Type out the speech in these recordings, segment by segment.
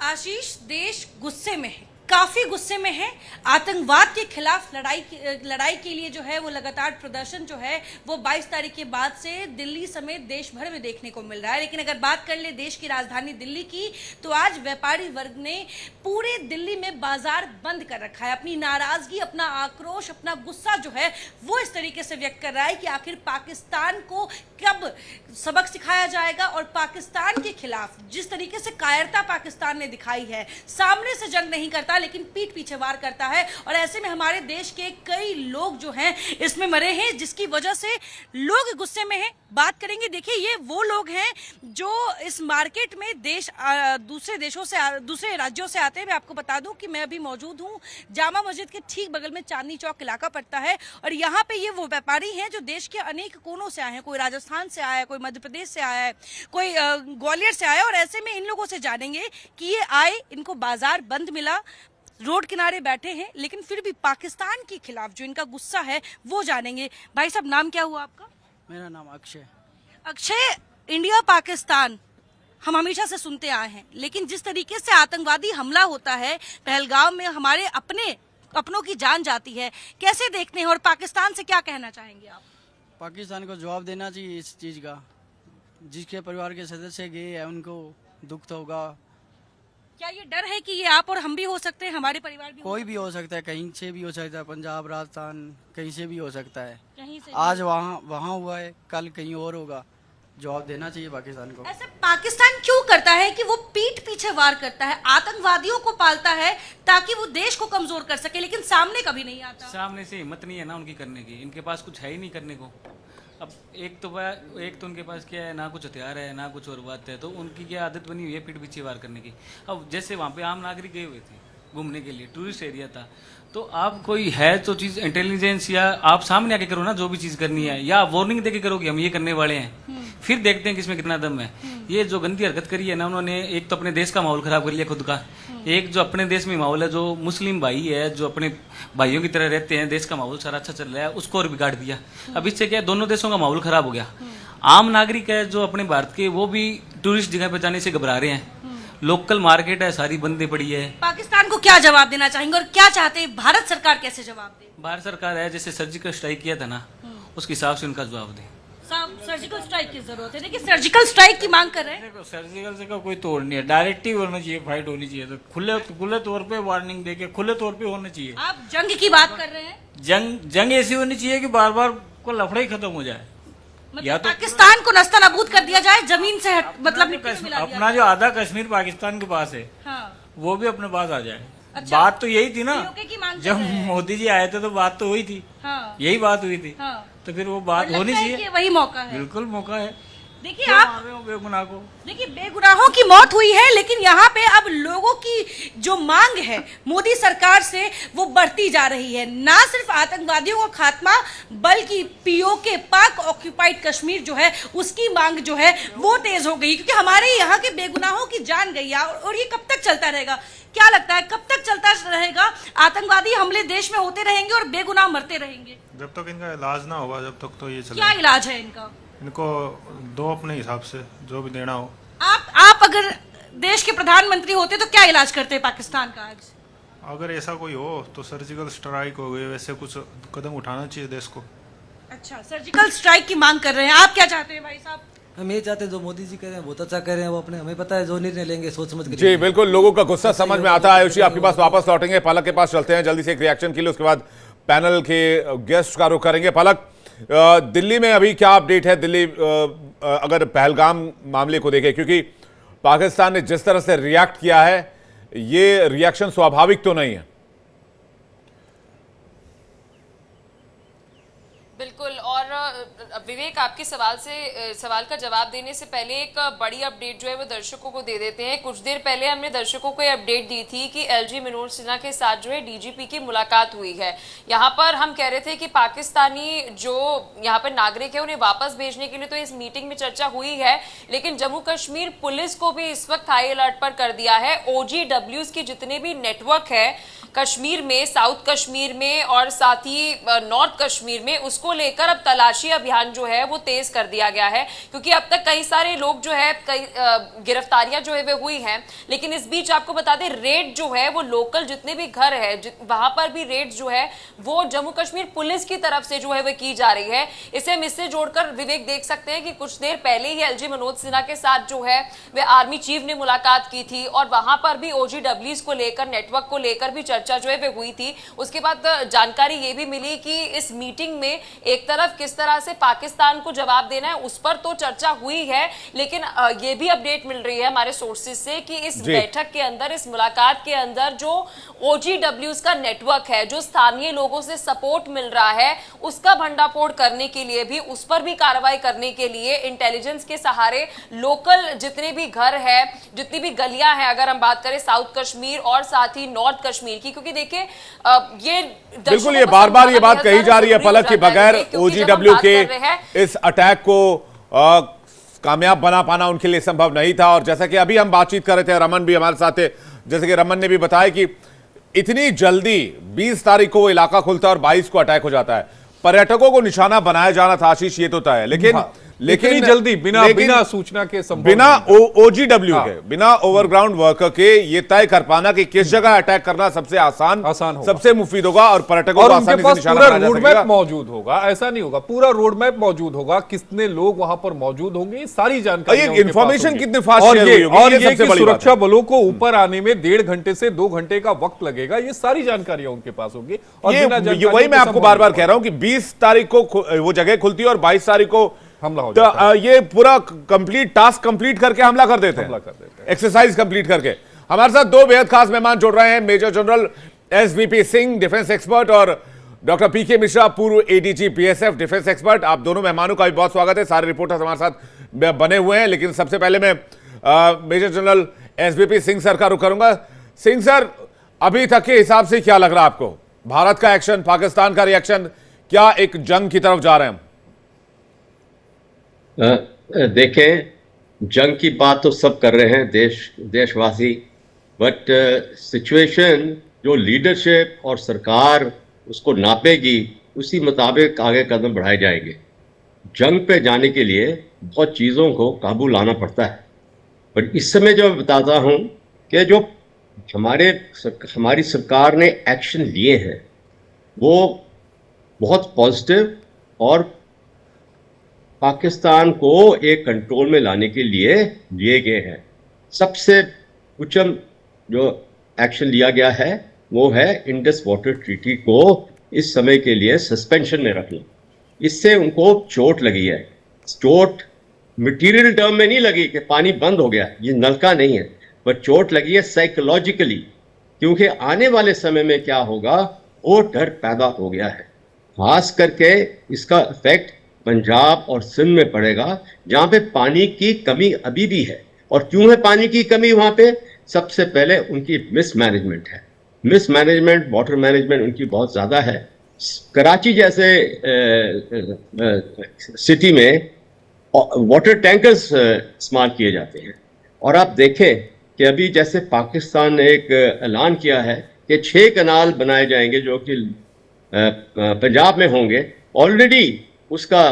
आशीष, देश गुस्से में है, काफी गुस्से में है। आतंकवाद के खिलाफ लड़ाई के लिए जो है वो लगातार प्रदर्शन जो है वो 22 तारीख के बाद से दिल्ली समेत देश भर में देखने को मिल रहा है। लेकिन अगर बात कर ले देश की राजधानी दिल्ली की, तो आज व्यापारी वर्ग ने पूरे दिल्ली में बाजार बंद कर रखा है। अपनी नाराजगी, अपना आक्रोश, अपना गुस्सा जो है वो इस तरीके से व्यक्त कर रहा है कि आखिर पाकिस्तान को कब सबक सिखाया जाएगा और पाकिस्तान के खिलाफ जिस तरीके से कायरता पाकिस्तान ने दिखाई है, सामने से जंग नहीं करता लेकिन पीठ पीछे वार करता है। और ऐसे में हमारे देश के कई लोग जो हैं इसमें मरे हैं, जिसकी वजह से लोग गुस्से में हैं। बात करेंगे, देखिए ये वो लोग हैं जो इस मार्केट में दूसरे राज्यों से आते हैं। मैं आपको बता दूं कि मैं अभी मौजूद हूं जामा मस्जिद के ठीक बगल में चांदनी चौक इलाका पड़ता है, और यहाँ पे ये वो व्यापारी हैं जो देश के अनेक कोनों से आए हैं। कोई राजस्थान से आया है, कोई मध्य प्रदेश से आया है, कोई ग्वालियर से आया है। और ऐसे में इन लोगों से जानेंगे कि ये आए, इनको बाजार बंद मिला, रोड किनारे बैठे हैं, लेकिन फिर भी पाकिस्तान के खिलाफ जो इनका गुस्सा है वो जानेंगे। भाई साहब, नाम क्या हुआ आपका? मेरा नाम अक्षय। अक्षय, इंडिया पाकिस्तान हम हमेशा से सुनते आए हैं, लेकिन जिस तरीके से आतंकवादी हमला होता है पहलगाम में, हमारे अपनों की जान जाती है, कैसे देखते हैं और पाकिस्तान से क्या कहना चाहेंगे आप? पाकिस्तान को जवाब देना चाहिए इस चीज़ का। जिसके परिवार के सदस्य गए हैं उनको दुख तो होगा। क्या ये डर है कि ये आप और हम भी हो सकते हैं, हमारे परिवार भी कोई भी हो सकता है, कहीं से भी हो सकता है, पंजाब राजस्थान कहीं से भी हो सकता है। कहीं से आज वहाँ हुआ है, कल कहीं और होगा। जवाब देना चाहिए पाकिस्तान को। ऐसा पाकिस्तान क्यों करता है कि वो पीठ पीछे वार करता है, आतंकवादियों को पालता है ताकि वो देश को कमजोर कर सके, लेकिन सामने कभी नहीं आता? सामने से हिम्मत नहीं है ना उनकी करने की। इनके पास कुछ है ही नहीं करने को। अब एक तो उनके पास क्या है, ना कुछ हथियार है ना कुछ और बात है, तो उनकी क्या आदत बनी हुई है पीठ पीछे वार करने की। अब जैसे वहाँ पे आम नागरिक गए हुए थे घूमने के लिए, टूरिस्ट एरिया था, तो आप कोई है तो चीज़ इंटेलिजेंस या आप सामने आके करो ना जो भी चीज़ करनी है, या वार्निंग देके करो कि हम ये करने वाले हैं, फिर देखते हैं कि इसमें कितना दम है। ये जो गंदी हरकत करी है ना उन्होंने, एक तो अपने देश का माहौल खराब कर लिया खुद का, एक जो अपने देश में माहौल है, जो मुस्लिम भाई है जो अपने भाइयों की तरह रहते हैं, देश का माहौल सारा अच्छा चल रहा है, उसको और बिगाड़ दिया। अब इससे क्या है, दोनों देशों का माहौल खराब हो गया। आम नागरिक है जो अपने भारत के, वो भी टूरिस्ट जगह पे जाने से घबरा रहे हैं। लोकल मार्केट है सारी बंदी पड़ी है। पाकिस्तान को क्या जवाब देना चाहेंगे और क्या चाहते हैं भारत सरकार कैसे जवाब दे? भारत सरकार है जैसे सर्जिकल स्ट्राइक किया था ना, उसके हिसाब से उनका जवाब दे। सर्जिकल स्ट्राइक की जरूरत है। देखिए, सर्जिकल स्ट्राइक की मांग कर रहे हैं। सर्जिकल से का कोई तोड़ नहीं है, डायरेक्ट ही होना चाहिए, फाइट होनी चाहिए, तो खुले तौर पे वार्निंग देके खुले तौर पे होना चाहिए। आप जंग की बात कर रहे हैं? जंग ऐसी होनी चाहिए कि बार बार को लफड़ा ही खत्म हो जाए। मतलब तो पाकिस्तान को नस्तानाबूद कर दिया जाए, जमीन से मतलब अपना जो आधा कश्मीर पाकिस्तान के पास है, हाँ, वो भी अपने पास आ जाए। अच्छा, बात तो यही थी ना, की मांग जब मोदी जी आए थे तो बात तो हुई थी, हाँ, यही बात हुई थी, हाँ, तो फिर वो बात होनी चाहिए। वही मौका है, बिल्कुल मौका है। देखिए आप बेगुनाह को, देखिए बेगुनाहों की मौत हुई है, लेकिन यहाँ पे अब लोगों की जो मांग है मोदी सरकार से वो बढ़ती जा रही है। ना सिर्फ आतंकवादियों का खात्मा, बल्कि पीओके, पाक ऑक्यूपाइड कश्मीर जो है उसकी मांग जो है वो तेज हो गई, क्योंकि हमारे यहाँ के बेगुनाहों की जान गई है। और ये कब तक चलता रहेगा? क्या लगता है कब तक चलता रहेगा? आतंकवादी हमले देश में होते रहेंगे और बेगुनाह मरते रहेंगे जब तक इनका इलाज ना होगा, जब तक तो ये चलेगा। क्या इलाज है इनका? इनको दो अपने हिसाब से जो भी देना हो। आप अगर देश के प्रधानमंत्री होते तो क्या इलाज करते पाकिस्तान का आज? अगर ऐसा कोई हो तो सर्जिकल स्ट्राइक हो गई, वैसे कुछ कदम उठाना चाहिए देश को। अच्छा, सर्जिकल स्ट्राइक की मांग कर रहे हैं। आप क्या चाहते हैं भाई साहब? हम ये चाहते हैं जो मोदी जी कह रहे हैं बहुत अच्छा कह रहे हैं, वो अपने हमें पता है जो निर्णय लेंगे सोच समझ कर। जी बिल्कुल, लोगों का गुस्सा समझ में आता है। आयुषी, आपके पास वापस लौटेंगे, पलक के पास चलते हैं जल्दी से एक रिएक्शन के लिए, उसके बाद पैनल के गेस्ट का रुख करेंगे। पलक, दिल्ली में अभी क्या अपडेट है? दिल्ली अगर पहलगाम मामले को देखें, क्योंकि पाकिस्तान ने जिस तरह से रिएक्ट किया है, ये रिएक्शन स्वाभाविक तो नहीं है। बिल्कुल, और विवेक आपके सवाल का जवाब देने से पहले एक बड़ी अपडेट जो है वो दर्शकों को दे देते हैं। कुछ देर पहले हमने दर्शकों को ये अपडेट दी थी कि एलजी मनोज सिन्हा के साथ जो है डीजीपी की मुलाकात हुई है। यहाँ पर हम कह रहे थे कि पाकिस्तानी जो यहाँ पर नागरिक है उन्हें वापस भेजने के लिए तो इस मीटिंग में चर्चा हुई है, लेकिन जम्मू कश्मीर पुलिस को भी इस वक्त हाई अलर्ट पर कर दिया है। OGWs के जितने भी नेटवर्क है कश्मीर में, साउथ कश्मीर में और साथ ही नॉर्थ कश्मीर में, उसको लेकर अब तलाशी अभियान जो जो है वो तेज कर दिया गया है, क्योंकि अब तक कई सारे लोग जो है, कई गिरफ्तारियां जो है वे हुई हैं, लेकिन इस बीच आपको बता दें रेड जो है वो लोकल जितने भी घर है वहां पर भी रेड जो है वो जम्मू कश्मीर पुलिस की तरफ से जो है वह की जा रही है। इसे हम इससे जोड़कर विवेक देख सकते हैं कि कुछ देर पहले ही एलजी मनोज सिन्हा के साथ जो है वह आर्मी चीफ ने मुलाकात की थी और वहां पर भी OGWs को लेकर, नेटवर्क को लेकर भी चर्चा जो है वह हुई थी। उसके बाद जानकारी ये भी मिली कि इस मीटिंग में एक तरफ किस तरह से पाकिस्तान को जवाब देना है उस पर तो चर्चा हुई है, लेकिन ये भी अपडेट मिल रही है हमारे सोर्सेज से कि इस बैठक के अंदर, इस मुलाकात के अंदर जो OGWs का नेटवर्क है, जो स्थानीय लोगों से सपोर्ट मिल रहा है, उसका भंडाफोड़ करने के लिए भी, उस पर भी कार्रवाई करने के लिए इंटेलिजेंस के सहारे लोकल जितने भी घर है, जितनी भी गलियां हैं, अगर हम बात करें साउथ कश्मीर और साथ ही नॉर्थ कश्मीर की, क्योंकि देखिए ये बिल्कुल ये बार बार ये बात कही जा रही है पलक की बगैर OGW के इस अटैक को कामयाब बना पाना उनके लिए संभव नहीं था। और जैसा कि अभी हम बातचीत कर रहे थे, रमन भी हमारे साथ थे, जैसे कि रमन ने भी बताया कि इतनी जल्दी 20 तारीख को वो इलाका खुलता है और 22 को अटैक हो जाता है। पर्यटकों को निशाना बनाया जाना था आशीष, ये तो तय है, लेकिन इतनी जल्दी बिना सूचना के, बिना OGW के, बिना ओवरग्राउंड वर्कर के ये तय कर पाना कि किस जगह अटैक करना सबसे आसान होगा, सबसे मुफीद होगा और पर्यटकों को आसानी से निशाना बनाया जा सकेगा। रोड मैप मौजूद होगा, ऐसा नहीं होगा, पूरा रोड मैप मौजूद होगा, कितने लोग वहां पर मौजूद होंगे, सारी जानकारी, इंफॉर्मेशन कितनी फास्ट और ये कि सुरक्षा बलों को ऊपर आने में 1.5 घंटे से 2 घंटे का वक्त लगेगा, ये सारी जानकारियां उनके पास होगी। और वही मैं आपको बार बार कह रहा हूं कि 20 तारीख को वो जगह खुलती है और 22 तारीख को हमला हो जाता है। ये पूरा टास्क कंप्लीट करके हमला कर देते हैं, एक्सरसाइज कंप्लीट करके। हमारे साथ 2 बेहद खास मेहमान जुड़ रहे हैं, major general SVP Singh, defence expert, और डॉक्टर PK मिश्रा, पूर्व ADG BSF, डिफेंस एक्सपर्ट। आप दोनों मेहमानों का भी बहुत स्वागत है, सारे रिपोर्टर्स हमारे साथ बने हुए हैं। लेकिन सबसे पहले मैं major general SVP Singh sir का रुख करूंगा। सिंह सर, अभी तक के हिसाब से क्या लग रहा है आपको, भारत का एक्शन, पाकिस्तान का रिएक्शन, क्या एक जंग की तरफ जा रहे हैं हम? देखें, जंग की बात तो सब कर रहे हैं, देशवासी, बट सिचुएशन जो लीडरशिप और सरकार उसको नापेगी, उसी मुताबिक आगे कदम बढ़ाए जाएंगे। जंग पे जाने के लिए बहुत चीज़ों को काबू लाना पड़ता है, पर इस समय जो मैं बताता हूँ कि जो हमारी सरकार ने एक्शन लिए हैं वो बहुत पॉजिटिव और पाकिस्तान को एक कंट्रोल में लाने के लिए लिए गए हैं। सबसे उच्चम जो एक्शन लिया गया है वो है इंडस वाटर ट्रीटी को इस समय के लिए सस्पेंशन में रखना। इससे उनको चोट लगी है, चोट मटेरियल टर्म में नहीं लगी कि पानी बंद हो गया, ये नलका नहीं है, पर चोट लगी है साइकोलॉजिकली, क्योंकि आने वाले समय में क्या होगा वो डर पैदा हो गया है। खास करके इसका इफेक्ट पंजाब और सिंध में पड़ेगा, जहाँ पे पानी की कमी अभी भी है। और क्यों है पानी की कमी वहाँ पे? सबसे पहले उनकी मिसमैनेजमेंट है, मिसमैनेजमेंट, वाटर मैनेजमेंट उनकी बहुत ज़्यादा है। कराची जैसे सिटी में वाटर टैंकर्स इस्तेमाल किए जाते हैं, और आप देखें कि अभी जैसे पाकिस्तान ने एक ऐलान किया है कि 6 कनाल बनाए जाएंगे जो कि पंजाब में होंगे। ऑलरेडी उसका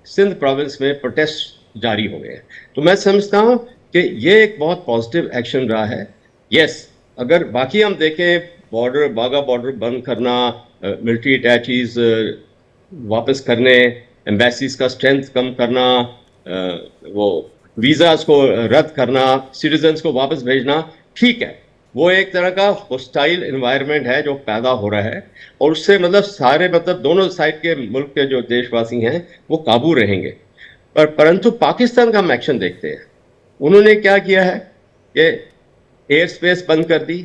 सिंध प्रोविंस में प्रोटेस्ट जारी हो गए। तो मैं समझता हूँ कि ये एक बहुत पॉजिटिव एक्शन रहा है। यस, अगर बाकी हम देखें, बॉर्डर, बागा बॉर्डर बंद करना, मिलिट्री अटैचीज वापस करने, एम्बेसीज का स्ट्रेंथ कम करना, वो वीज़ाज को रद्द करना, सिटीजन्स को वापस भेजना, ठीक है, वो एक तरह का होस्टाइल एनवायरनमेंट है जो पैदा हो रहा है, और उससे सारे दोनों साइड के मुल्क के जो देशवासी हैं वो काबू रहेंगे। परंतु पाकिस्तान का हम एक्शन देखते हैं। उन्होंने क्या किया है कि एयर स्पेस बंद कर दी।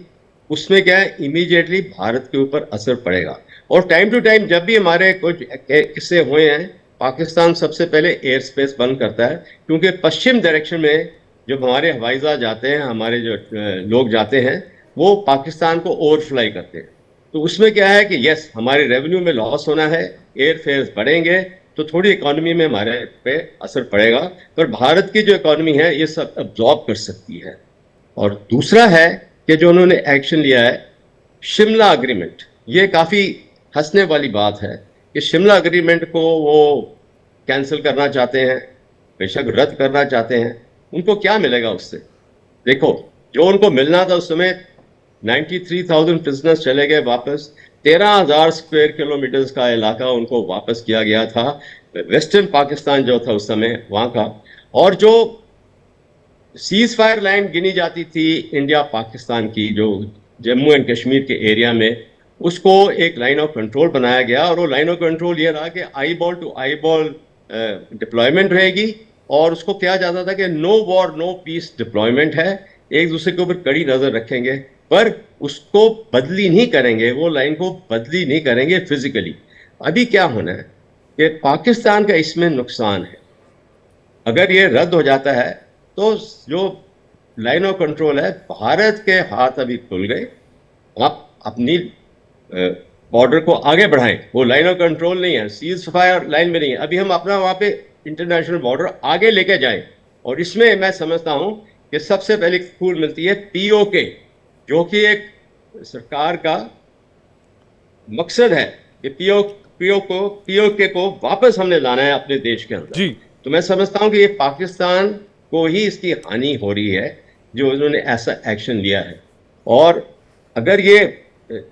उसमें क्या है, इमीडिएटली भारत के ऊपर असर पड़ेगा। और टाइम टू टाइम जब भी हमारे कुछ किस्से हुए हैं, पाकिस्तान सबसे पहले एयर स्पेस बंद करता है, क्योंकि पश्चिम डायरेक्शन में जब हमारे हवाई जहाज जाते हैं, हमारे जो लोग जाते हैं, वो पाकिस्तान को ओवरफ्लाई करते हैं। तो उसमें क्या है कि यस, हमारे रेवेन्यू में लॉस होना है, एयर फेयर्स बढ़ेंगे तो थोड़ी इकोनॉमी में हमारे पे असर पड़ेगा, पर भारत की जो इकोनॉमी है ये सब अब्जॉर्ब कर सकती है। और दूसरा है कि जो उन्होंने एक्शन लिया है, शिमला अग्रीमेंट, ये काफ़ी हंसने वाली बात है कि शिमला अग्रीमेंट को वो कैंसिल करना चाहते हैं, बेशक रद्द करना चाहते हैं, उनको क्या मिलेगा उससे? देखो, जो उनको मिलना था उस समय 93,000 प्रिजनर्स चले गए वापस, 13,000 स्क्वायर किलोमीटर्स का इलाका उनको वापस किया गया था, वेस्टर्न पाकिस्तान जो था उस समय वहाँ का। और जो सीज फायर लाइन गिनी जाती थी इंडिया पाकिस्तान की, जो जम्मू एंड कश्मीर के एरिया में, उसको एक लाइन ऑफ कंट्रोल बनाया गया। और वो लाइन ऑफ कंट्रोल ये रहा कि eyeball to eyeball deployment रहेगी, और उसको कहा जाता था कि no war no peace deployment है, एक दूसरे के ऊपर कड़ी नजर रखेंगे, पर उसको बदली नहीं करेंगे, वो लाइन को बदली नहीं करेंगे फिजिकली। अभी क्या होना है कि पाकिस्तान का इसमें नुकसान है, अगर ये रद्द हो जाता है तो जो लाइन ऑफ कंट्रोल है, भारत के हाथ अभी खुल गए, आप अपनी बॉर्डर को आगे बढ़ाएं। वो लाइन ऑफ कंट्रोल नहीं है, सीज फायर लाइन में नहीं है, अभी हम अपना वहाँ पे इंटरनेशनल बॉर्डर आगे लेके जाएं। और इसमें मैं समझता हूँ कि सबसे पहले फूल मिलती है पीओके, जो कि एक सरकार का मकसद है कि पीओके को वापस हमने लाना है अपने देश के अंदर जी। तो मैं समझता हूँ कि ये पाकिस्तान को ही इसकी हानि हो रही है जो उन्होंने ऐसा एक्शन लिया है। और अगर ये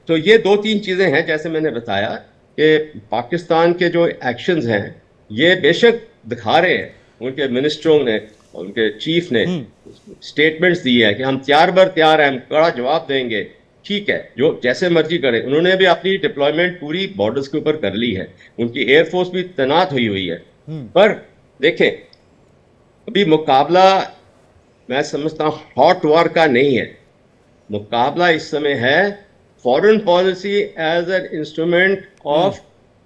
तो ये 2-3 चीज़ें हैं, जैसे मैंने बताया कि पाकिस्तान के जो एक्शंस हैं ये बेशक दिखा रहे हैं, उनके मिनिस्टरों ने, उनके चीफ ने स्टेटमेंट्स दी है कि हम तैयार हैं, हम कड़ा जवाब देंगे, ठीक है, जो जैसे मर्जी करें। उन्होंने भी अपनी डिप्लॉयमेंट पूरी बॉर्डर्स के ऊपर कर ली है, उनकी एयरफोर्स भी तैनात हुई है। पर देखें, अभी मुकाबला मैं समझता हूँ हॉट वॉर का नहीं है, मुकाबला इस समय है foreign policy as an instrument of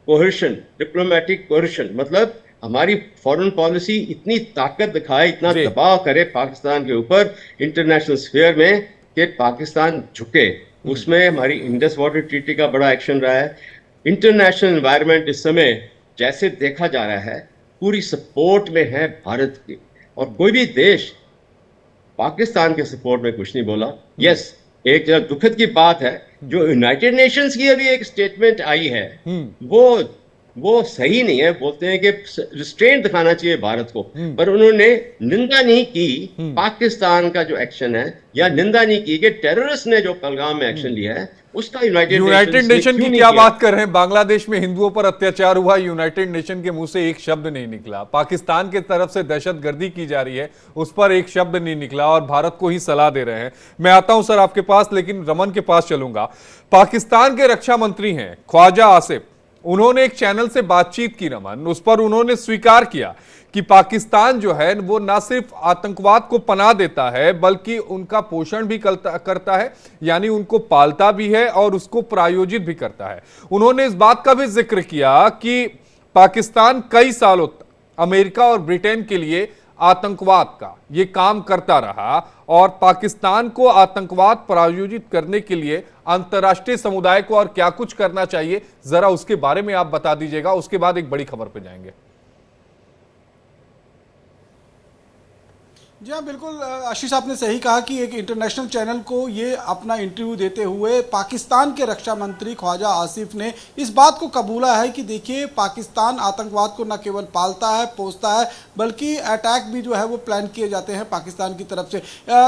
cohesion, diplomatic cohesion. मतलब हमारी फॉरेन पॉलिसी इतनी ताकत दिखाए, इतना दबाव करे पाकिस्तान के ऊपर इंटरनेशनल स्फीयर में कि पाकिस्तान झुके। उसमें हमारी इंडस वाटर ट्रीटी का बड़ा एक्शन रहा है। इंटरनेशनल एनवायरनमेंट इस समय जैसे देखा जा रहा है पूरी सपोर्ट में है भारत की, और कोई भी देश पाकिस्तान के सपोर्ट में कुछ नहीं बोला। यस, एक दुखद की बात है, जो यूनाइटेड नेशंस की अभी एक स्टेटमेंट आई है वो सही नहीं है। बोलते हैं कि रिस्ट्रेंट दिखाना चाहिए भारत को, पर उन्होंने निंदा नहीं की पाकिस्तान का जो एक्शन है, या निंदा नहीं की कि टेररिस्ट ने जो पहलगाम में एक्शन लिया है उसका यूनाइटेड नेशन की क्या बात कर रहे हैं। बांग्लादेश में हिंदुओं पर अत्याचार हुआ, यूनाइटेड नेशन के मुंह से एक शब्द नहीं निकला। पाकिस्तान की तरफ से दहशतगर्दी की जा रही है, उस पर एक शब्द नहीं निकला, और भारत को ही सलाह दे रहे हैं। मैं आता हूं सर आपके पास, लेकिन रमन के पास चलूंगा। पाकिस्तान के रक्षा मंत्री हैं ख्वाजा आसिफ, उन्होंने एक चैनल से बातचीत की रमन, उस पर उन्होंने स्वीकार किया कि पाकिस्तान जो है वो ना सिर्फ आतंकवाद को पनाह देता है बल्कि उनका पोषण भी करता है, यानी उनको पालता भी है और उसको प्रायोजित भी करता है। उन्होंने इस बात का भी जिक्र किया कि पाकिस्तान कई सालों तक अमेरिका और ब्रिटेन के लिए आतंकवाद का ये काम करता रहा, और पाकिस्तान को आतंकवाद प्रायोजित करने के लिए अंतर्राष्ट्रीय समुदाय को और क्या कुछ करना चाहिए, जरा उसके बारे में आप बता दीजिएगा। उसके बाद एक बड़ी खबर पे जाएंगे। जी हाँ, बिल्कुल आशीष, आपने सही कहा कि एक इंटरनेशनल चैनल को ये अपना इंटरव्यू देते हुए पाकिस्तान के रक्षा मंत्री ख्वाजा आसिफ ने इस बात को कबूला है कि देखिए, पाकिस्तान आतंकवाद को न केवल पालता है, पोसता है, बल्कि अटैक भी जो है वो प्लान किए जाते हैं पाकिस्तान की तरफ से।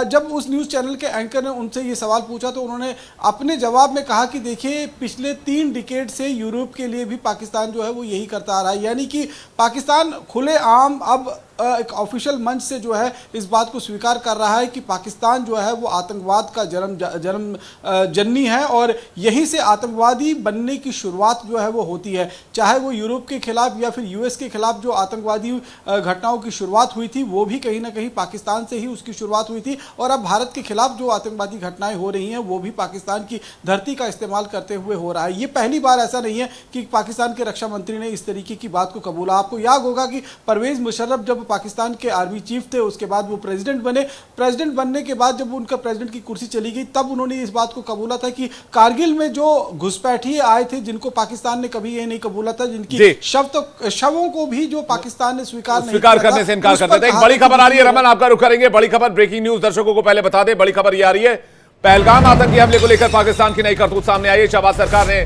जब उस न्यूज़ चैनल के एंकर ने उनसे ये सवाल पूछा तो उन्होंने अपने जवाब में कहा कि देखिए, पिछले 3 डिकेड से यूरोप के लिए भी पाकिस्तान जो है वो यही करता आ रहा है, यानी कि पाकिस्तान खुलेआम अब एक ऑफिशियल मंच से जो है इस बात को स्वीकार कर रहा है कि पाकिस्तान जो है वो आतंकवाद का जननी है, और यहीं से आतंकवादी बनने की शुरुआत जो है वो होती है। चाहे वो यूरोप के खिलाफ या फिर यूएस के खिलाफ जो आतंकवादी घटनाओं की शुरुआत हुई थी, वो भी कहीं ना कहीं पाकिस्तान से ही उसकी शुरुआत हुई थी, और अब भारत के खिलाफ जो आतंकवादी घटनाएं हो रही हैं वो भी पाकिस्तान की धरती का इस्तेमाल करते हुए हो रहा है। ये पहली बार ऐसा नहीं है कि पाकिस्तान के रक्षा मंत्री ने इस तरीके की बात को कबूला। आपको याद होगा कि परवेज मुशर्रफ जब पाकिस्तान के आर्मी चीफ थे, उसके बाद वो प्रेसिडेंट बने। प्रेसिडेंट बनने के बाद जब उनका प्रेसिडेंट की कुर्सी चली गई, तब उन्होंने इस बात को कबूला था कि कारगिल में जो घुसपैठिए आए थे, जिनको पाकिस्तान ने कभी ये नहीं कबूला था, जिनकी शवों को भी जो पाकिस्तान ने स्वीकार करने से इनकार करते थे। एक बड़ी खबर आ रही है रमन, आपका रुख करेंगे। बड़ी खबर, ब्रेकिंग न्यूज दर्शकों को पहले बता दें। बड़ी खबर ये आ रही है, पहलगाम आतंकी हमले को लेकर पाकिस्तान की नई करतूत सामने आई है। शहबाज सरकार ने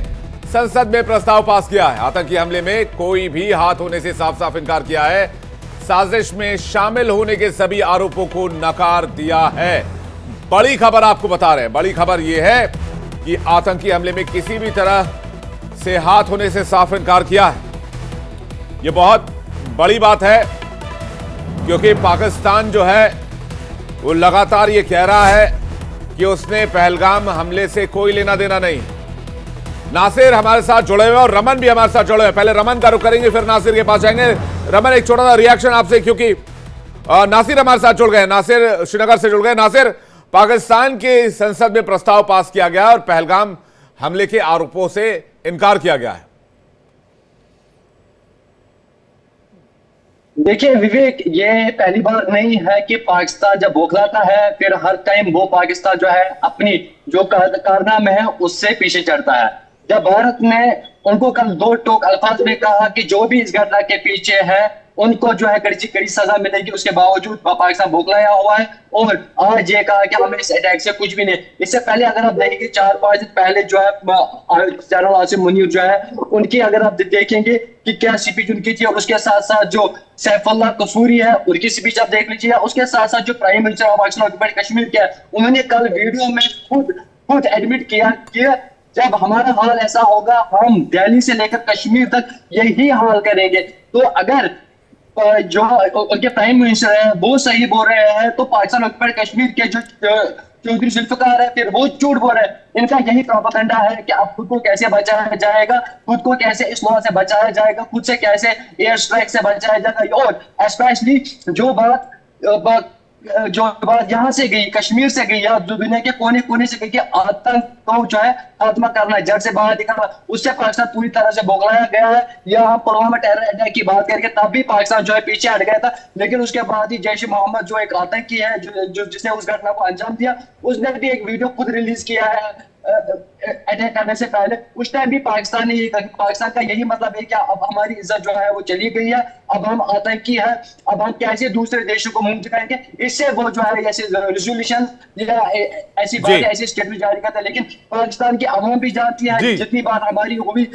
संसद में प्रस्ताव पास किया है। आतंकी हमले में कोई भी हाथ होने से साफ साफ इनकार किया है। साजिश में शामिल होने के सभी आरोपों को नकार दिया है। बड़ी खबर आपको बता रहे हैं, बड़ी खबर यह है कि आतंकी हमले में किसी भी तरह से हाथ होने से साफ इनकार किया है। यह बहुत बड़ी बात है क्योंकि पाकिस्तान जो है वो लगातार ये कह रहा है कि उसने पहलगाम हमले से कोई लेना देना नहीं। नासिर हमारे साथ जुड़े हुए और रमन भी हमारे साथ जुड़े हुए। पहले रमन का रुख करेंगे फिर नासिर के पास जाएंगे। रमन, एक छोटा सा रिएक्शन आपसे, क्योंकि नासिर हमारे साथ जुड़ गए। नासिर श्रीनगर से जुड़ गए। नासिर, पाकिस्तान के संसद में प्रस्ताव पास किया गया और पहलगाम हमले के आरोपों से इनकार किया गया है। देखिए विवेक, ये पहली बार नहीं है कि पाकिस्तान जब बौखलाता है फिर हर टाइम वो पाकिस्तान जो है अपनी जो कारनामे है उससे पीछे चढ़ता है। जब भारत ने उनको कल दो टोक अल्फाज में कहा कि जो भी इस घटना के पीछे है उनको जो है कड़ी कड़ी सजा मिलेगी, उसके बावजूद पाकिस्तान बौखलाया हुआ है और आज ये कहा कि हमें इस अटैक से कुछ भी नहीं। इससे पहले अगर आप देखेंगे 4-5 दिन पहले जो है जनरल आसिम मुनीर जो है उनकी अगर आप देखेंगे कि क्या स्पीच उनकी थी, और उसके साथ साथ जो सैफुल्लाह कसूरी है उनकी स्पीच आप देख लीजिए, उसके साथ साथ जो prime minister of Pakistan Kashmir के उन्होंने कल वीडियो में खुद एडमिट किया कि जब हमारा हाल ऐसा होगा हम दिल्ली से लेकर कश्मीर तक यही हाल करेंगे। तो अगर जो उनके प्राइम मिनिस्टर है वो सही बोल रहे हैं तो पाकिस्तान ऑक्युपाइड कश्मीर के जो चौधरी जुल्फिकार है फिर वो झूठ बोल रहे हैं। इनका यही प्रोपेगेंडा है कि अब खुद को कैसे बचाया जाएगा, खुद को कैसे इस लॉ से बचाया जाएगा, खुद से कैसे एयर स्ट्राइक से बचाया जाएगा। और स्पेशली जो बात यहाँ से गई, कश्मीर से गई या दुनिया के कोने कोने से गई कि आतंक को जो है खात्मा करना, जड़ से बाहर निकालना, उससे पाकिस्तान पूरी तरह से बौखलाया गया है। यहाँ पुलवामा टेरर अटैक की बात करके तब भी पाकिस्तान जो है पीछे हट गया था, लेकिन उसके बाद ही जैश ए मोहम्मद जो एक आतंकी है जो जिसने उस घटना को अंजाम दिया, उसने भी एक वीडियो खुद रिलीज किया है अटैक करने से पहले। उस टाइम भी पाकिस्तान का यही मतलब है कि अब हमारी इज्जत जो है वो चली गई है, अब हम आतंकी है, अब हम कैसे दूसरे देशों को मुंह दिखाएंगे। इससे वो जो है ऐसे रेजोल्यूशन या ऐसी बात ऐसी स्टेटमेंट जारी करता है। लेकिन पाकिस्तान की आवाम भी जानती है जितनी बात हमारी हुई